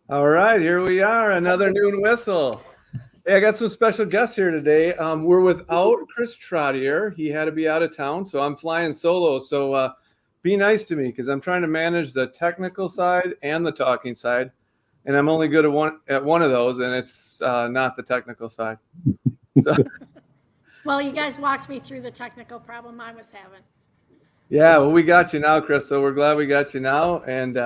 All right, here we are, another noon whistle. Hey, I got some special guests here today. We're without Chris Trottier. He had to be out of town, so I'm flying solo. So be nice to me because I'm trying to manage the technical side and the talking side, and I'm only good at one of those, and it's not the technical side. So, Well, you guys walked me through the technical problem I was having. yeah, well, we got you now, Chris. So we're glad we got you now, and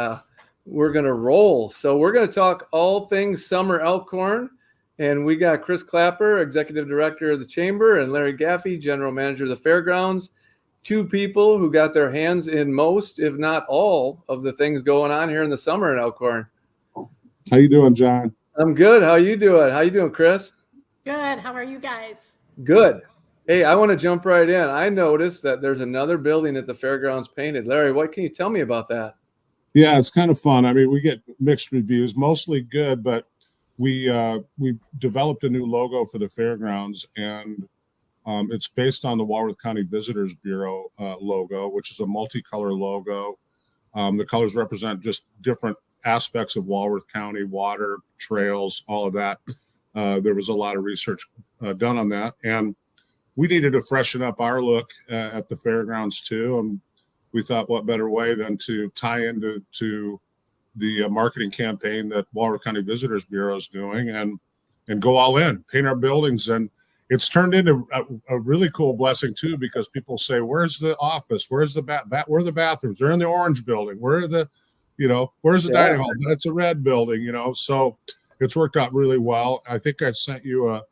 we're gonna roll. So we're gonna talk all things summer Elkhorn. And we got Chris Clapper, Executive Director of the Chamber, and Larry Gaffey, General Manager of the Fairgrounds. Two people who got their hands in most, if not all, of the things going on here in the summer in Elkhorn. How you doing, John? I'm good. How you doing? How you doing, Chris? Good. How are you guys? Good. Hey, I want to jump right in. I noticed that there's another building at the Fairgrounds painted. Larry, what can you tell me about that? Yeah, it's kind of fun. I mean, we get mixed reviews, mostly good, but we developed a new logo for the Fairgrounds, and it's based on the Walworth County Visitors Bureau logo, which is a multicolor logo. The colors represent just different aspects of Walworth County: water, trails, all of that. There was a lot of research done on that, and we needed to freshen up our look at the Fairgrounds too. And we thought, what better way than to tie into the marketing campaign that Walworth County Visitors Bureau is doing, and go all in, paint our buildings. And it's turned into a really cool blessing too, because people say, where's the office? Where's the where are the bathrooms? They're in the orange building. Where are the, where's the dining hall? It's a red building, so it's worked out really well. I think I sent you a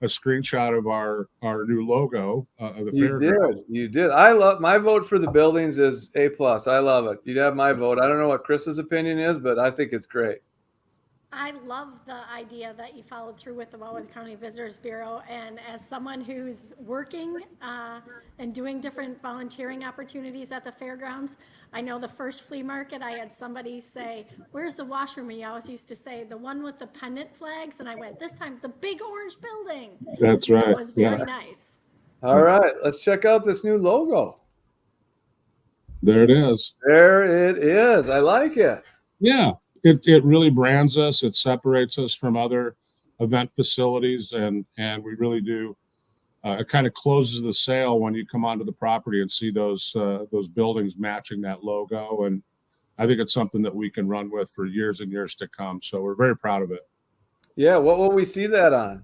screenshot of our new logo of the Fairgrounds. You did. I love, my vote for the buildings is A+. I love it. You'd have my vote. I don't know what Chris's opinion is, but I think it's great. I love the idea that you followed through with the Walworth County Visitors Bureau. And as someone who's working and doing different volunteering opportunities at the fairgrounds, I know the first flea market, I had somebody say, where's the washroom? And you always used to say, the one with the pendant flags. And I went, this time, the big orange building. That's right. So it was very nice. All right, let's check out this new logo. There it is. There it is. I like it. Yeah. It really brands us. It separates us from other event facilities, and we really do. It kind of closes the sale when you come onto the property and see those buildings matching that logo, and I think it's something that we can run with for years and years to come. So we're very proud of it. Yeah, what will we see that on?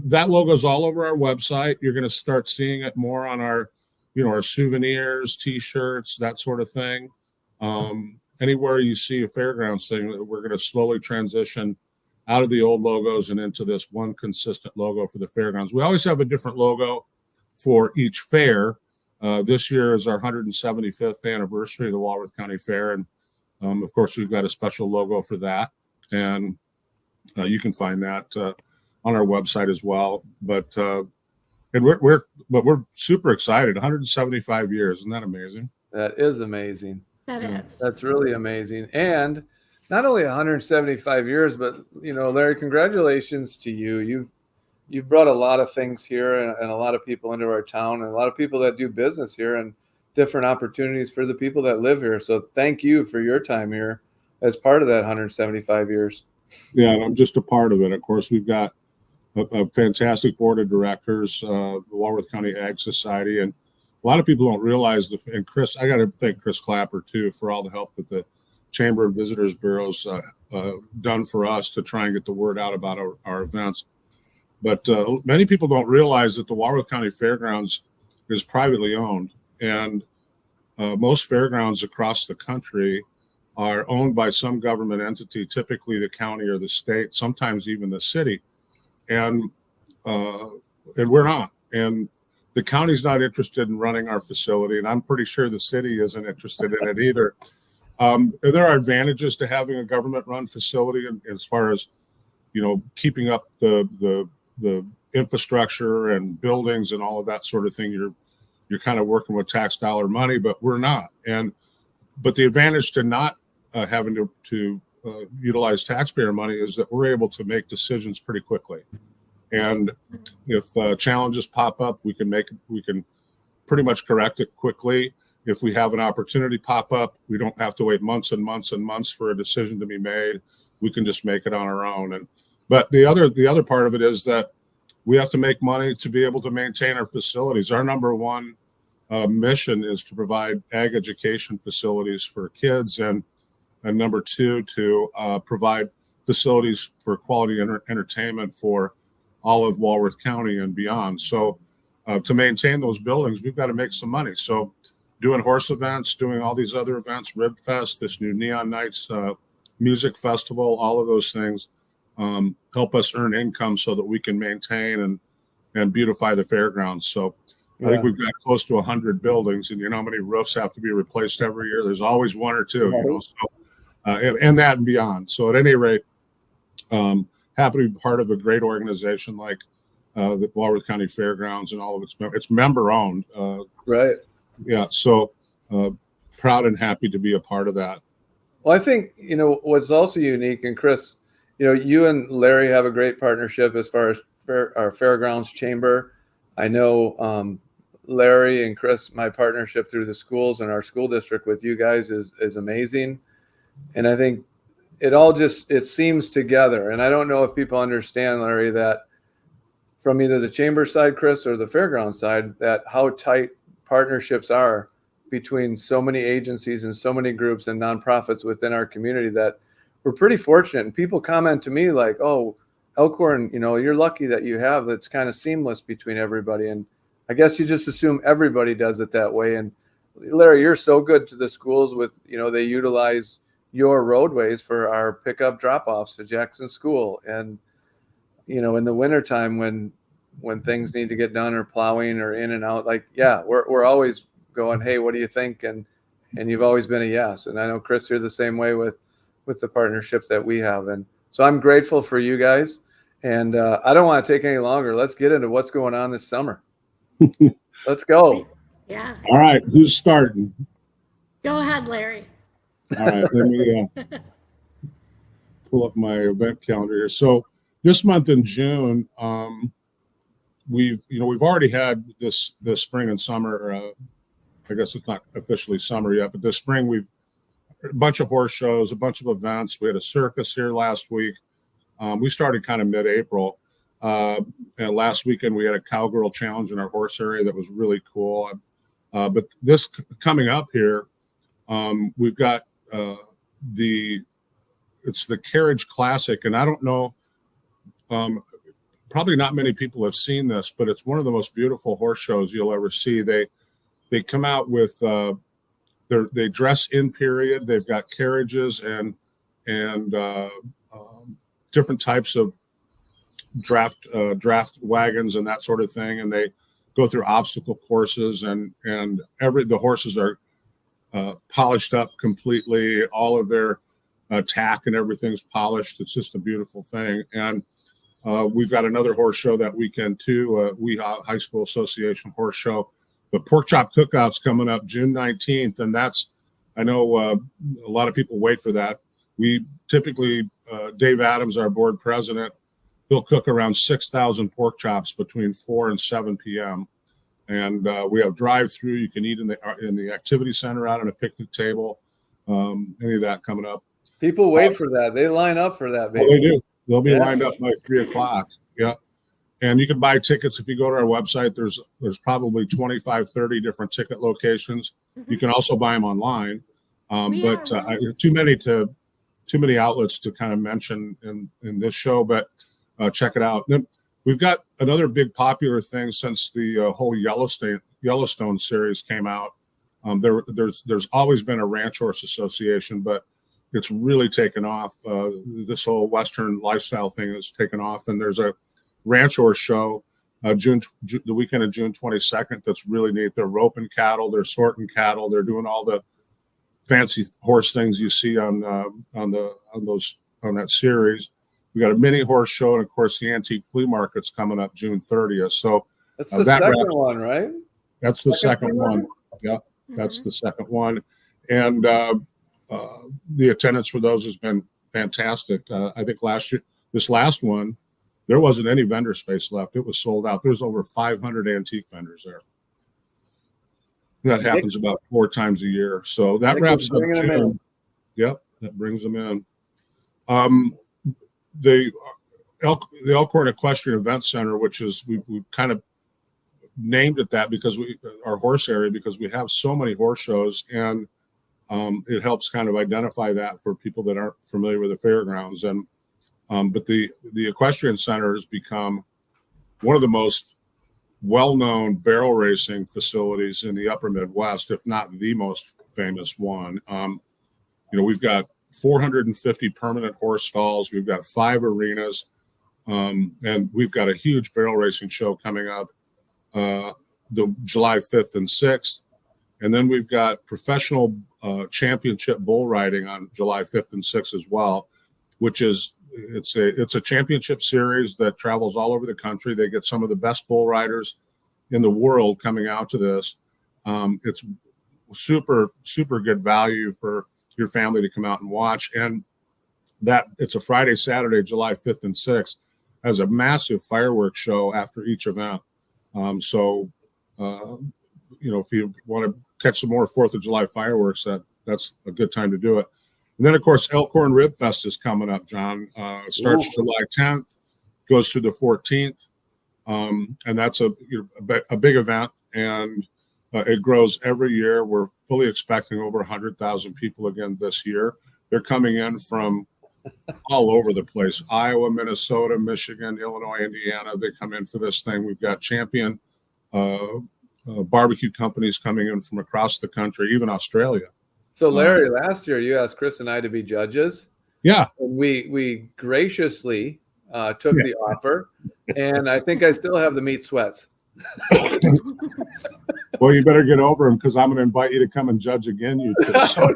That logo's all over our website. You're going to start seeing it more on our, our souvenirs, T-shirts, that sort of thing. Anywhere you see a Fairgrounds thing, we're going to slowly transition out of the old logos and into this one consistent logo for the Fairgrounds. We always have a different logo for each fair. This year is our 175th anniversary of the Walworth County Fair, and of course we've got a special logo for that, and you can find that on our website as well. But we're super excited. 175 years, isn't that amazing? That is amazing. That is. That's really amazing. And not only 175 years, but Larry, congratulations to you. You've brought a lot of things here and a lot of people into our town, and a lot of people that do business here, and different opportunities for the people that live here. So thank you for your time here as part of that 175 years. Yeah, and I'm just a part of it. Of course, we've got a fantastic board of directors, the Walworth County Ag Society, and a lot of people don't realize and Chris, I got to thank Chris Clapper too for all the help that the Chamber of Visitors Bureau's done for us to try and get the word out about our events. But many people don't realize that the Walworth County Fairgrounds is privately owned, and most fairgrounds across the country are owned by some government entity, typically the county or the state, sometimes even the city, and we're not. And the county's not interested in running our facility, and I'm pretty sure the city isn't interested in it either. There are advantages to having a government-run facility, as far as keeping up the infrastructure and buildings and all of that sort of thing. You're kind of working with tax dollar money, but we're not. But the advantage to not having to utilize taxpayer money is that we're able to make decisions pretty quickly. And if challenges pop up, we can pretty much correct it quickly. if we have an opportunity pop up, we don't have to wait months and months and months for a decision to be made. We can just make it on our own. But the other part of it is that we have to make money to be able to maintain our facilities. Our number one mission is to provide ag education facilities for kids, and number two, to provide facilities for quality entertainment for all of Walworth County and beyond. So to maintain those buildings, we've got to make some money. So doing horse events, doing all these other events, Rib Fest, this new Neon Nights music festival, all of those things help us earn income so that we can maintain and beautify the fairgrounds. So I think we've got close to 100 buildings, and you know how many roofs have to be replaced every year? There's always one or two, you know, so, and that and beyond. So at any rate, happy to be part of a great organization like the Walworth County Fairgrounds and all of it's member owned. Right. Yeah. So proud and happy to be a part of that. Well, I think, you know, what's also unique, and Chris, you know, you and Larry have a great partnership as far as our Fairgrounds Chamber. I know Larry and Chris, my partnership through the schools and our school district with you guys is amazing. And I think it seems together. And I don't know if people understand, Larry, that from either the chamber side, Chris, or the fairground side, that how tight partnerships are between so many agencies and so many groups and nonprofits within our community, that we're pretty fortunate. And people comment to me like, oh, Elkhorn, you know, you're lucky that you have that's kind of seamless between everybody. And I guess you just assume everybody does it that way. And Larry, you're so good to the schools with, you know, they utilize your roadways for our pickup drop-offs to Jackson School. And, you know, in the wintertime when things need to get done or plowing or in and out, like, yeah, we're always going, hey, what do you think? And you've always been a yes. And I know, Chris, you're the same way with the partnerships that we have. And so I'm grateful for you guys. And I don't want to take any longer. Let's get into what's going on this summer. Let's go. Yeah. All right. Who's starting? Go ahead, Larry. All right. Let me pull up my event calendar here. So this month in June, we've already had this spring and summer. I guess it's not officially summer yet, but this spring we've a bunch of horse shows, a bunch of events. We had a circus here last week. We started kind of mid-April. And last weekend we had a cowgirl challenge in our horse area that was really cool. But this coming up here, we've got it's the Carriage Classic, and I don't know, probably not many people have seen this, but it's one of the most beautiful horse shows you'll ever see. They come out with they dress in period. They've got carriages and different types of draft wagons and that sort of thing, and they go through obstacle courses, and the horses are polished up completely. All of their tack and everything's polished. It's just a beautiful thing. And we've got another horse show that weekend too, High School Association horse show. But Pork Chop Cookout's coming up June 19th, and I know a lot of people wait for that. We typically, Dave Adams, our board president, he'll cook around 6,000 pork chops between 4 and 7 p.m. And we have drive-through. You can eat in the activity center out on a picnic table. Any of that coming up. People wait for that. They line up for that, baby. Well, they do. They'll be lined up by 3 o'clock. Yeah. And you can buy tickets if you go to our website. There's probably 25, 30 different ticket locations. You can also buy them online. Too many outlets to kind of mention in this show, but check it out. Then we've got another big popular thing since the whole Yellowstone series came out. There's always been a ranch horse association, but it's really taken off. This whole Western lifestyle thing has taken off, and there's a ranch horse show the weekend of June 22nd. That's really neat. They're roping cattle, they're sorting cattle, they're doing all the fancy horse things you see on that series. We got a mini horse show, and of course the antique flea market's coming up June 30th. So that's the second one, right? That's the second one. Yeah, that's the second one, and the attendance for those has been fantastic. I think this last one, there wasn't any vendor space left. It was sold out. There's over 500 antique vendors there. That happens about 4 times a year. So that wraps up June. Yep, that brings them in. The Elkhorn Equestrian Event Center, which is we kind of named it that because our horse area, because we have so many horse shows, and it helps kind of identify that for people that aren't familiar with the fairgrounds. And but the Equestrian Center has become one of the most well-known barrel racing facilities in the upper Midwest, if not the most famous one. We've got 450 permanent horse stalls. We've got 5 arenas, and we've got a huge barrel racing show coming up the July 5th and 6th. And then we've got professional championship bull riding on July 5th and 6th as well, which is it's a championship series that travels all over the country. They get some of the best bull riders in the world coming out to this. It's super, super good value for your family to come out and watch. And that it's a Friday, Saturday, July 5th and 6th, has a massive fireworks show after each event. If you want to catch some more 4th of July fireworks, that's a good time to do it. And then, of course, Elkhorn Rib Fest is coming up, John. It starts July 10th, goes through the 14th. And that's a big event, and it grows every year. We're fully expecting over 100,000 people again this year. They're coming in from all over the place: Iowa, Minnesota, Michigan, Illinois, Indiana. They come in for this thing. We've got champion barbecue companies coming in from across the country, even Australia. So, Larry, last year you asked Chris and I to be judges. Yeah. And we graciously took the offer, and I think I still have the meat sweats. Well, you better get over them, because I'm going to invite you to come and judge again. You two. So.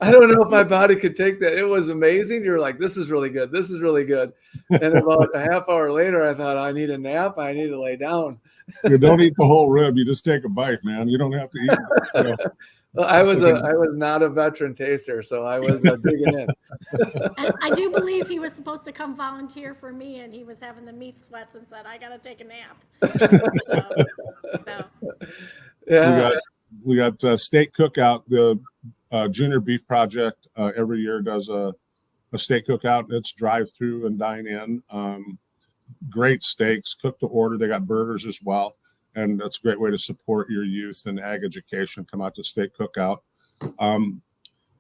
I don't know if my body could take that. It was amazing. You're like, this is really good. This is really good. And about a half hour later, I thought, I need a nap. I need to lay down. You don't eat the whole rib. You just take a bite, man. You don't have to eat it. Well, I was not a veteran taster, so I was digging in. I do believe he was supposed to come volunteer for me, and he was having the meat sweats and said, I got to take a nap. Yeah. We got Steak Cookout. The Junior Beef Project every year does a steak cookout. It's drive-through and dine-in. Great steaks, cooked to order. They got burgers as well. And that's a great way to support your youth and ag education. Come out to Steak Cookout.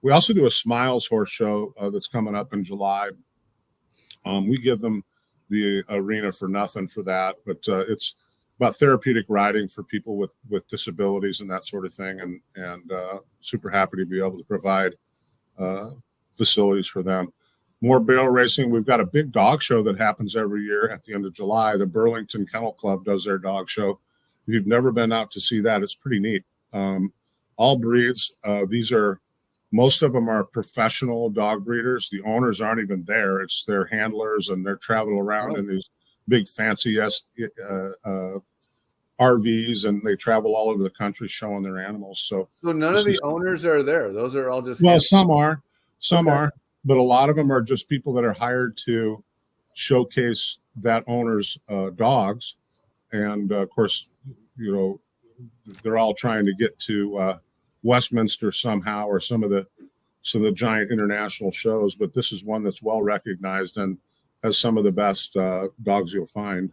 We also do a Smiles Horse Show that's coming up in July. We give them the arena for nothing for that, but it's about therapeutic riding for people with disabilities and that sort of thing, and super happy to be able to provide facilities for them. More barrel racing. We've got a big dog show that happens every year at the end of July. The Burlington Kennel Club does their dog show. If you've never been out to see that, it's pretty neat. All breeds. Most of them are professional dog breeders. The owners aren't even there. It's their handlers, and they're traveling around in these big fancy RVs, and they travel all over the country showing their animals. So none of the owners are there. Those are all just some are, but a lot of them are just people that are hired to showcase that owner's dogs. And of course, they're all trying to get to Westminster somehow, or some of the giant international shows. But this is one that's well recognized and has some of the best dogs you'll find.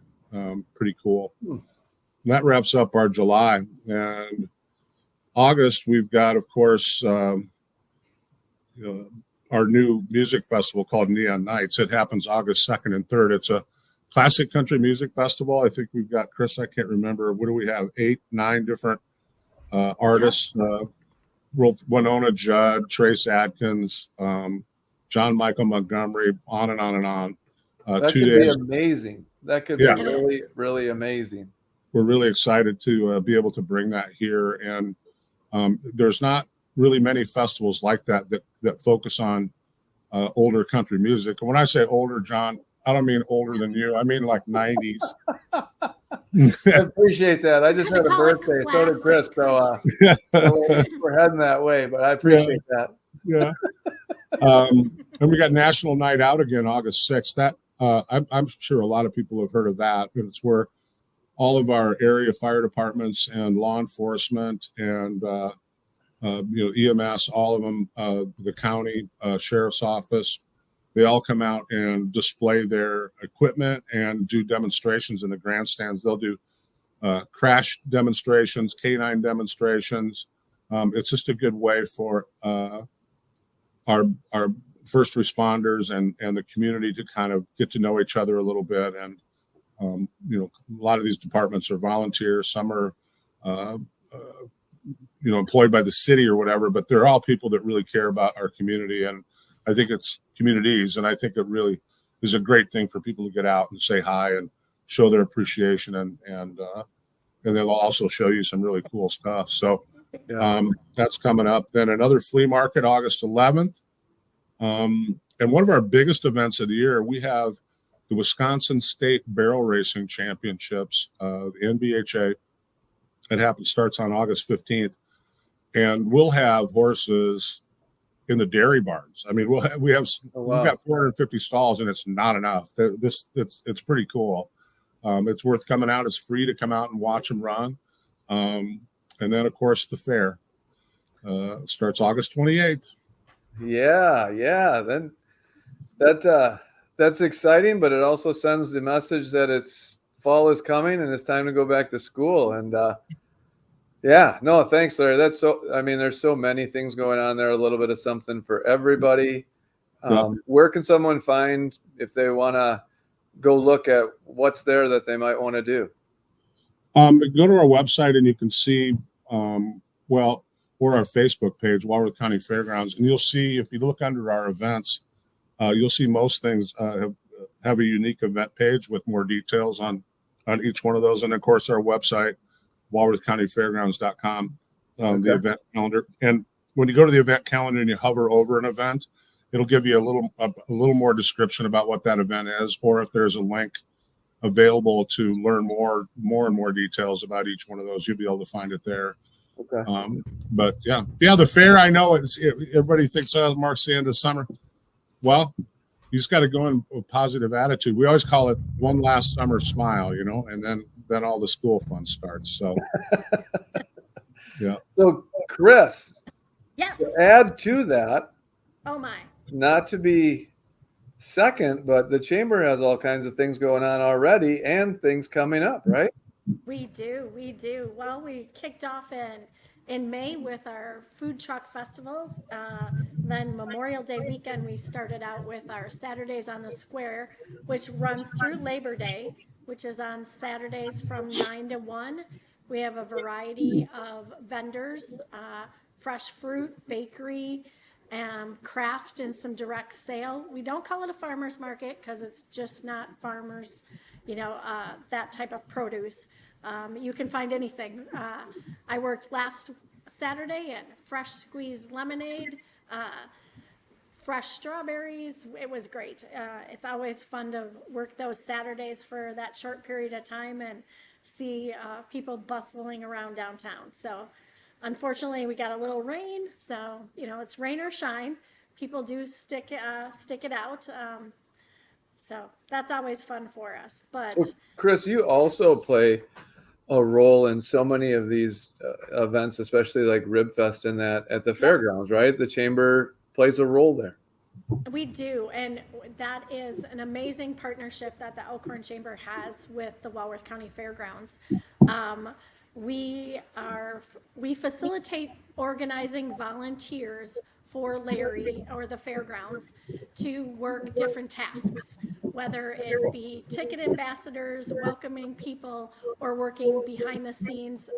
Pretty cool. And that wraps up our July. And August, we've got, of course, our new music festival called Neon Nights. It happens August 2nd and 3rd. It's a classic country music festival. I think we've got, Chris, I can't remember, what do we have? 8, 9 different artists. Winona Judd, Trace Adkins, John Michael Montgomery, on and on and on. That 2 could days. be amazing. That could be really, really amazing. We're really excited to be able to bring that here. And there's not really many festivals like that focus on older country music. And when I say older, John, I don't mean older than you. I mean like 90s. I appreciate that. I just had a birthday. So did Chris. So we're heading that way, but I appreciate that. Yeah. And we got National Night Out again, August 6th. That I'm sure a lot of people have heard of that. It's where all of our area fire departments and law enforcement and EMS, all of them, the county sheriff's office, they all come out and display their equipment and do demonstrations in the grandstands. They'll do crash demonstrations, canine demonstrations. It's just a good way for our first responders and the community to kind of get to know each other a little bit. And a lot of these departments are volunteers. Some are employed by the city or whatever, but they're all people that really care about our community. And I think it's communities. And I think it really is a great thing for people to get out and say hi and show their appreciation. And they'll also show you some really cool stuff. So that's coming up. Then another flea market, August 11th. And one of our biggest events of the year, we have the Wisconsin State Barrel Racing Championships, the NBHA. It starts on August 15th. And we'll have horses in the dairy barns. I mean, we've got 450 stalls, and it's not enough. It's pretty cool. It's worth coming out. It's free to come out and watch them run. And then, of course, the fair starts August 28th. Yeah. Then that's exciting, but it also sends the message that fall is coming and it's time to go back to school. And thanks, Larry. There's so many things going on there, a little bit of something for everybody. Where can someone find, if they want to go look at what's there that they might want to do? Go to our website and you can see, or our Facebook page, Walworth County Fairgrounds, and you'll see, if you look under our events, you'll see most things have a unique event page with more details on each one of those. And of course, our website, walworthcountyfairgrounds.com, the event calendar. And when you go to the event calendar and you hover over an event, it'll give you a little more description about what that event is, or if there's a link available to learn more and more details about each one of those, you'll be able to find it there. Okay. But the fair, I know everybody thinks, marks the end of summer. Well, you just got to go in with a positive attitude. We always call it one last summer smile, and then all the school fun starts. So, yeah. So, Chris, Yes. to add to that, Oh my. not to be second, but the chamber has all kinds of things going on already and things coming up, right? We do. Well, we kicked off in May with our food truck festival. Then Memorial Day weekend, we started out with our Saturdays on the Square, which runs through Labor Day, which is on Saturdays from 9 to 1. We have a variety of vendors, fresh fruit, bakery, craft, and some direct sale. We don't call it a farmer's market because it's just not farmers, that type of produce. You can find anything. I worked last Saturday at fresh squeezed lemonade, fresh strawberries. It was great. It's always fun to work those Saturdays for that short period of time and see people bustling around downtown. So unfortunately, we got a little rain. So, it's rain or shine. People do stick it out. So that's always fun for us. But So, Chris, you also play a role in so many of these events, especially like Rib Fest and that at the fairgrounds, right? The chamber plays a role there. we do, and that is an amazing partnership that the Elkhorn Chamber has with the Walworth County Fairgrounds. We facilitate organizing volunteers for Larry or the fairgrounds to work different tasks, whether it be ticket ambassadors, welcoming people, or working behind the scenes,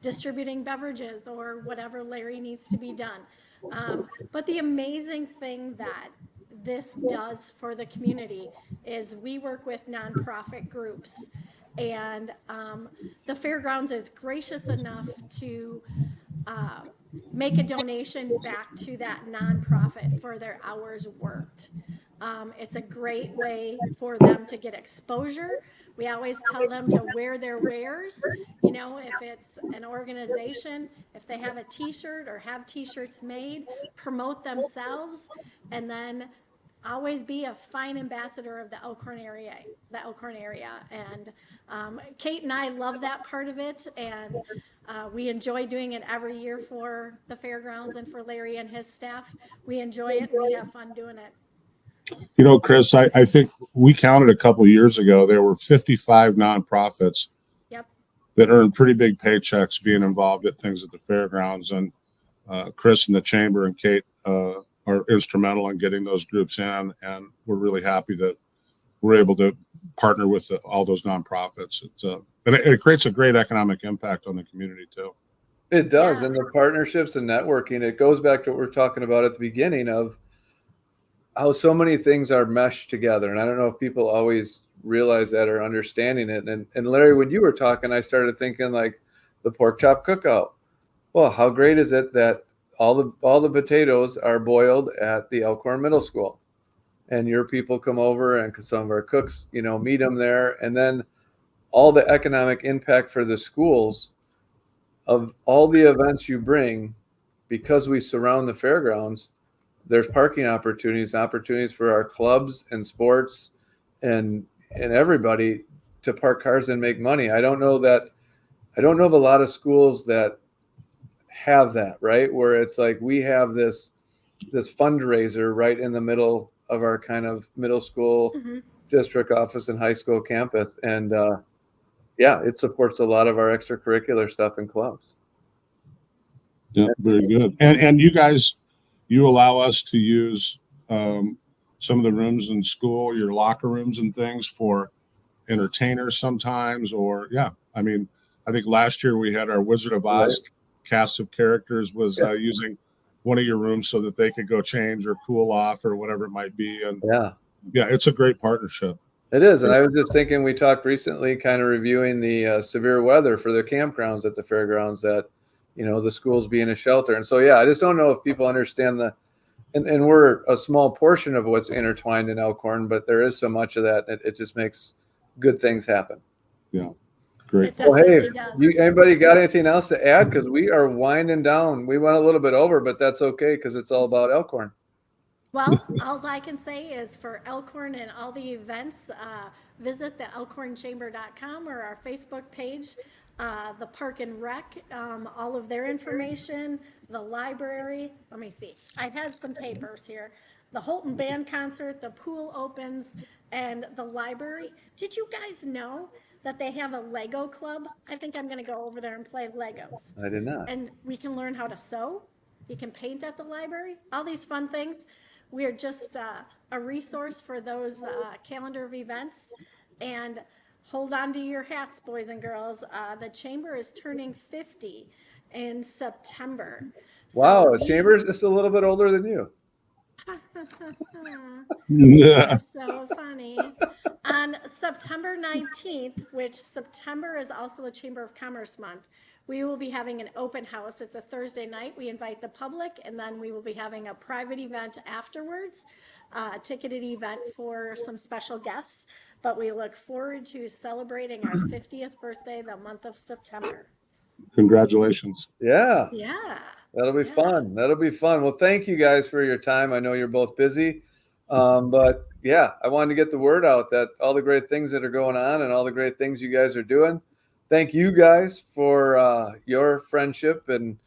distributing beverages or whatever Larry needs to be done. But the amazing thing that this does for the community is we work with nonprofit groups, and the fairgrounds is gracious enough to make a donation back to that nonprofit for their hours worked. It's a great way for them to get exposure. We always tell them to wear their wares. If it's an organization, if they have a t-shirt or have t-shirts made, promote themselves, and then always be a fine ambassador of the Elkhorn area. And Kate and I love that part of it, and we enjoy doing it every year for the fairgrounds and for Larry and his staff. We enjoy it, and we have fun doing it. You know, Chris, I think we counted a couple years ago, there were 55 nonprofits Yep. that earned pretty big paychecks being involved at things at the fairgrounds. And Chris and the chamber and Kate are instrumental in getting those groups in. And we're really happy that we're able to partner with all those nonprofits. And it creates a great economic impact on the community too. It does. Yeah. And the partnerships and networking, it goes back to what we're talking about at the beginning of how so many things are meshed together. And I don't know if people always realize that or understanding it. And Larry, when you were talking, I started thinking like the pork chop cookout. Well, how great is it that all the potatoes are boiled at the Elkhorn Middle School, and your people come over and some of our cooks, meet them there, and then all the economic impact for the schools of all the events you bring, because we surround the fairgrounds. There's parking opportunities for our clubs and sports and everybody to park cars and make money. I don't know of a lot of schools that have that, right? Where it's like we have this fundraiser right in the middle of our kind of middle school district office and high school campus. And it supports a lot of our extracurricular stuff and clubs. Yeah, very good. And you guys, you allow us to use some of the rooms in school, your locker rooms and things for entertainers sometimes, I think last year we had our Wizard of Oz cast of characters was using one of your rooms so that they could go change or cool off or whatever it might be. And it's a great partnership. It is. And I was just thinking, we talked recently kind of reviewing the severe weather for the campgrounds at the fairgrounds that, the schools being a shelter. And so, I just don't know if people understand and we're a small portion of what's intertwined in Elkhorn, but there is so much of that. It just makes good things happen. Yeah. Great. Well, hey, anybody got anything else to add? Because we are winding down. We went a little bit over, but that's okay because it's all about Elkhorn. Well, all I can say is for Elkhorn and all the events, visit the elkhornchamber.com or our Facebook page, the Park and Rec, all of their information, the library. Let me see. I have some papers here. The Holton Band concert, the pool opens, and the library. Did you guys know that they have a Lego club? I think I'm going to go over there and play Legos. I did not. And we can learn how to sew. You can paint at the library. All these fun things. We're just a resource for those calendar of events. And hold on to your hats, boys and girls. The chamber is turning 50 in September. Wow, the chamber is just a little bit older than you. You're so funny. On September 19th, which September is also the Chamber of Commerce month, we will be having an open house. It's a Thursday night. We invite the public, and then we will be having a private event afterwards, a ticketed event for some special guests. But we look forward to celebrating our 50th birthday the month of September. Congratulations. Yeah. That'll be fun. Well, thank you guys for your time. I know you're both busy. But I wanted to get the word out that all the great things that are going on and all the great things you guys are doing. Thank you guys for your friendship and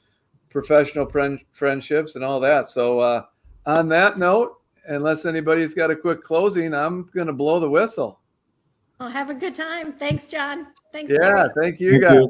professional friendships and all that. So on that note, unless anybody's got a quick closing, I'm going to blow the whistle. Oh, have a good time. Thanks, John. Thanks. Yeah, Larry. thank you guys.